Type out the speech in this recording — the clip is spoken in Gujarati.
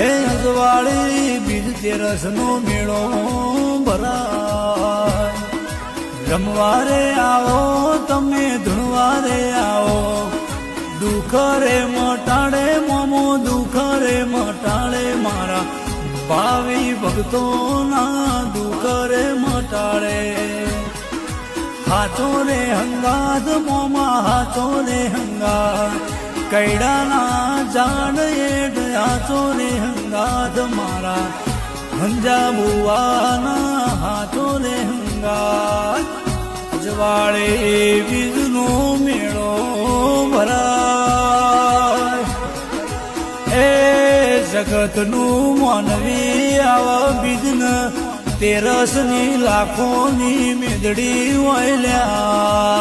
એ અજવાળી બીજ તેરસનો મેળો ભરાય રમવારે આવો તમે ધૂણવારે આવો દુઃખ રે મટાડે મોમો દુઃખ રે મટાડે મારા ભાવિ ભક્તોના દુઃખ રે મટાડે હાચો રે હંગાત મોમા હાચો રે હંગાત કૈડાના જાડ એડ હાચો રે હંગાત મારા હંજા બુવાના હાચો રે હંગાત અજવાળે બીજનો મેળો ભરાય એ જગતનું માનવી આવા બીજન તેરસની લાખોની મેદડી વળ્યા